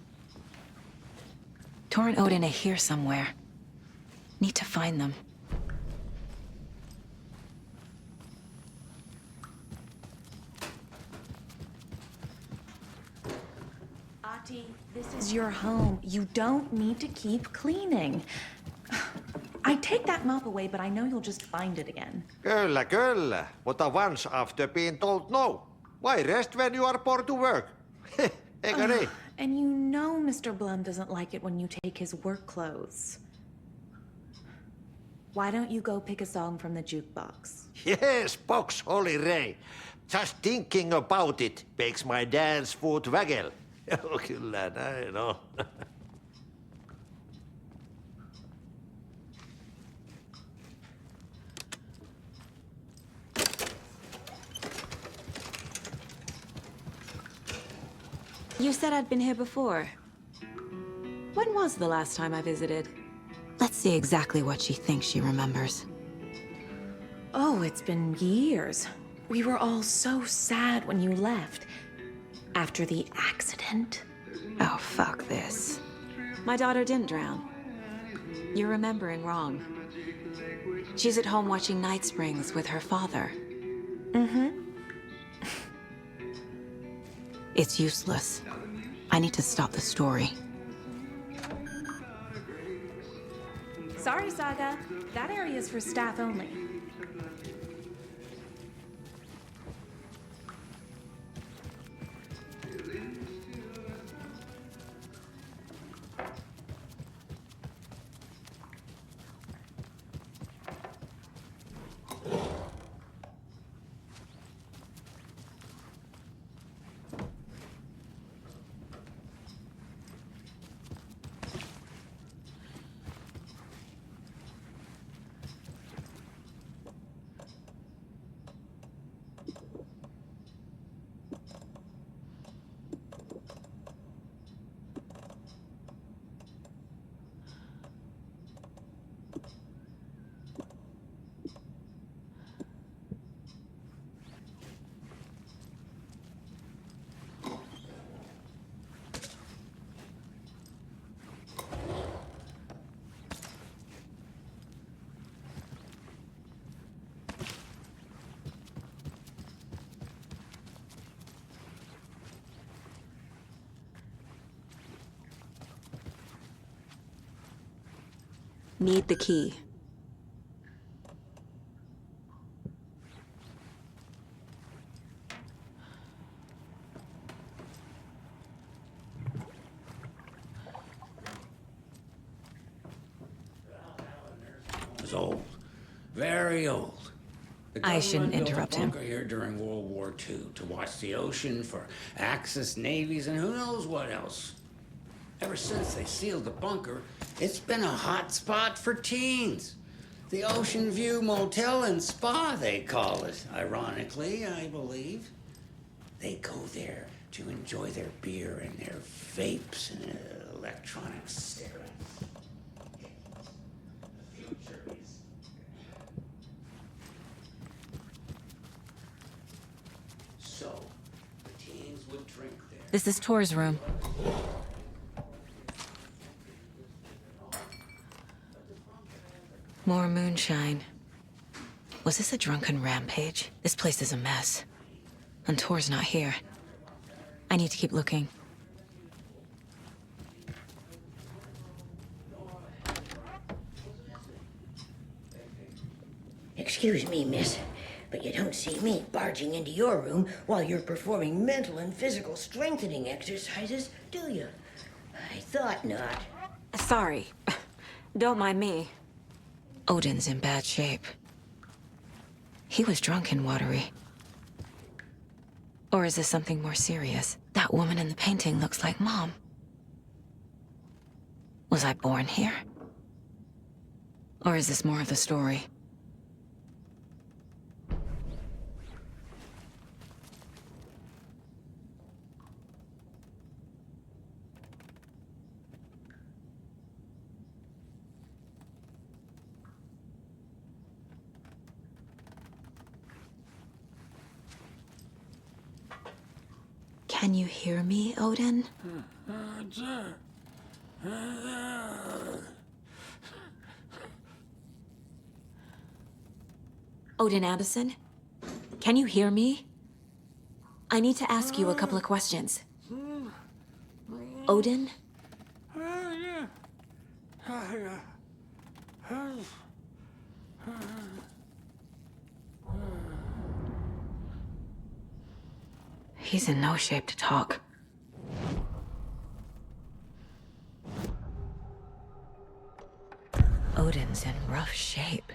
Tor and Odin are here somewhere. Need to find them. Ahti, this is your home. You don't need to keep cleaning. I take that mop away, but I know you'll just find it again. Kyllä, kyllä. Mutta once after being told no. Why rest when you are born to work? Eikö niin? And you know Mr. Blum doesn't like it when you take his work clothes. Why don't you go pick a song from the jukebox? Yes, box Holy Ray. Just thinking about it makes my dance foot waggle. Kyllä näin on. You said I'd been here before. When was the last time I visited? Let's see exactly what she thinks she remembers. Oh, it's been years. We were all so sad when you left. After the accident. Oh, fuck this. My daughter didn't drown. You're remembering wrong. She's at home watching Night Springs with her father. Mm-hmm. It's useless. I need to stop the story. Sorry, Saga. That area is for staff only. Need the key. Was old. Very old. The I shouldn't government built interrupt a him. bunker here during World War II to watch the ocean for Axis navies and who knows what else. Ever since they sealed the bunker, it's been a hot spot for teens. The Ocean View Motel and Spa, they call it. Ironically, I believe. They go there to enjoy their beer and their vapes and electronic cigarettes. So, the teens would drink there. This is Tor's room. More moonshine. Was this a drunken rampage? This place is a mess. And Tor's not here. I need to keep looking. Excuse me, miss, but you don't see me barging into your room while you're performing mental and physical strengthening exercises, do you? I thought not. Sorry. Don't mind me. Odin's in bad shape. He was drunk and watery. Or is this something more serious? That woman in the painting looks like Mom. Was I born here? Or is this more of the story? Can you hear me, Odin? Odin Anderson? Can you hear me? I need to ask you a couple of questions. Odin? He's in no shape to talk. Odin's in rough shape.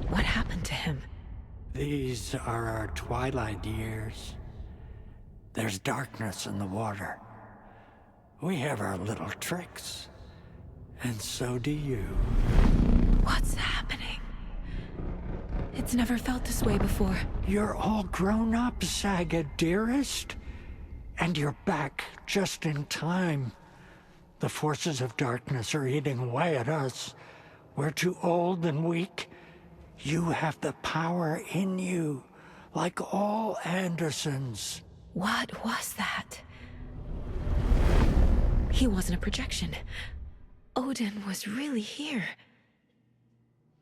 What happened to him? These are our twilight years. There's darkness in the water. We have our little tricks. And so do you. What's happening? It's never felt this way before. You're all grown up, Saga, dearest. And you're back just in time. The forces of darkness are eating away at us. We're too old and weak. You have the power in you, like all Andersons. What was that? He wasn't a projection. Odin was really here.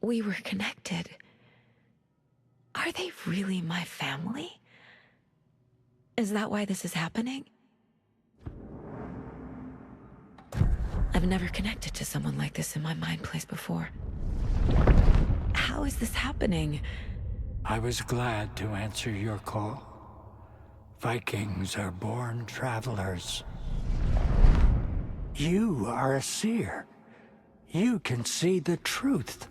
We were connected. Are they really my family? Is that why this is happening? I've never connected to someone like this in my mind place before. How is this happening? I was glad to answer your call. Vikings are born travelers. You are a seer. You can see the truth.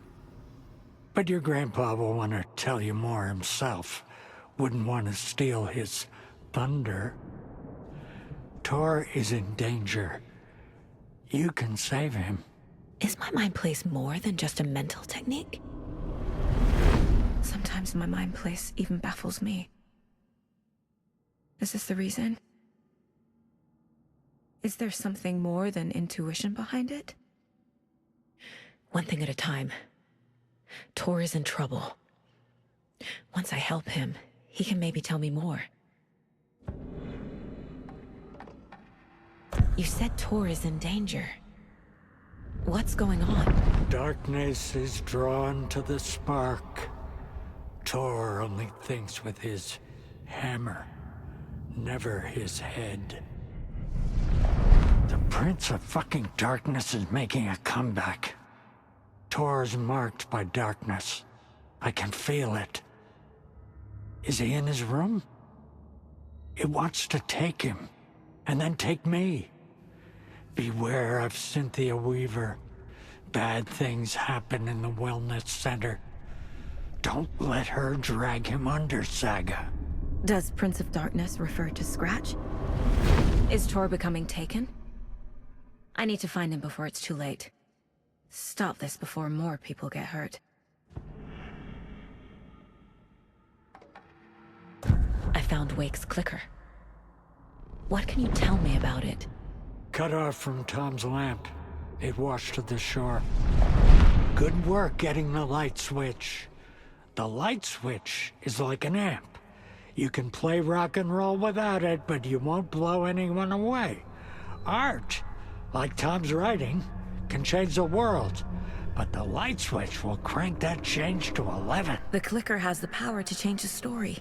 But your grandpa will want to tell you more himself. Wouldn't want to steal his thunder. Tor is in danger. You can save him. Is my mind place more than just a mental technique? Sometimes my mind place even baffles me. Is this the reason? Is there something more than intuition behind it? One thing at a time. Tor is in trouble. Once I help him, he can maybe tell me more. You said Tor is in danger. What's going on? Darkness is drawn to the spark. Tor only thinks with his hammer, never his head. The Prince of fucking Darkness is making a comeback. Tor's marked by darkness. I can feel it. Is he in his room? It wants to take him, and then take me. Beware of Cynthia Weaver. Bad things happen in the wellness center. Don't let her drag him under, Saga. Does Prince of Darkness refer to Scratch? Is Tor becoming taken? I need to find him before it's too late. Stop this before more people get hurt. I found Wake's clicker. What can you tell me about it? Cut off from Tom's lamp. It washed to the shore. Good work getting the light switch. The light switch is like an amp. You can play rock and roll without it, but you won't blow anyone away. Art, like Tom's writing, can change the world, but the light switch will crank that change to 11. The clicker has the power to change the story.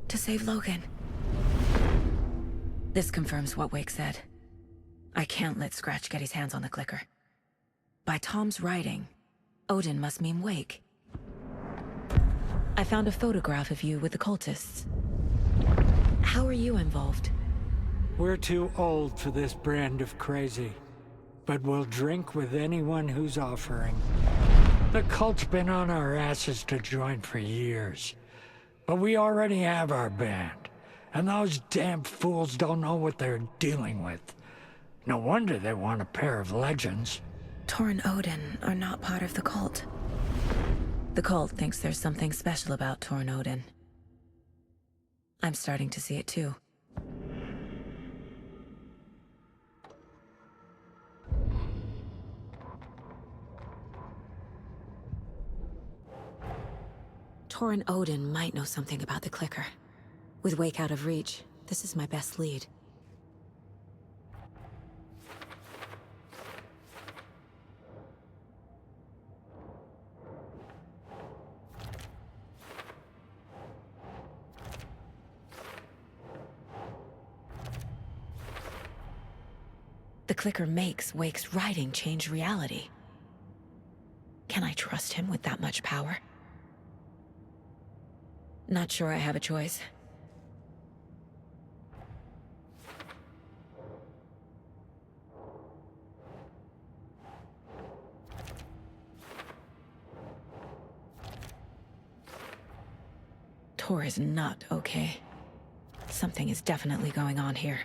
To save Logan. This confirms what Wake said. I can't let Scratch get his hands on the clicker. By Tom's writing, Odin must mean Wake. I found a photograph of you with the cultists. How are you involved? We're too old for this brand of crazy, but we'll drink with anyone who's offering. The cult's been on our asses to join for years, but we already have our band, and those damn fools don't know what they're dealing with. No wonder they want a pair of legends. Tor and Odin are not part of the cult. The cult thinks there's something special about Tor and Odin. I'm starting to see it too. Tor and Odin might know something about the clicker. With Wake out of reach, this is my best lead. The clicker makes Wake's writing change reality. Can I trust him with that much power? Not sure I have a choice. Tor is not okay. Something is definitely going on here.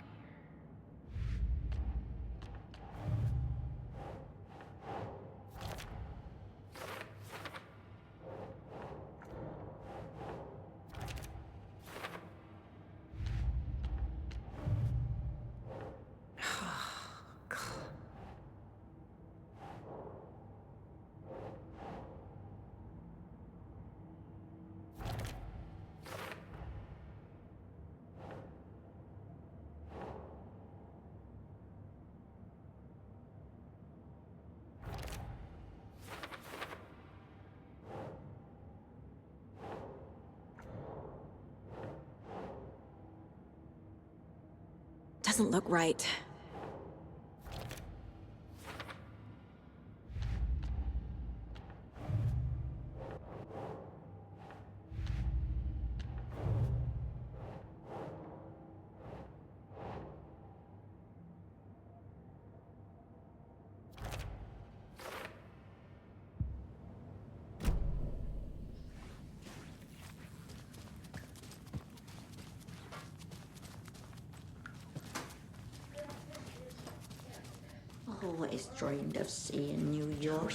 Doesn't look right. Always dreamed of seeing New York.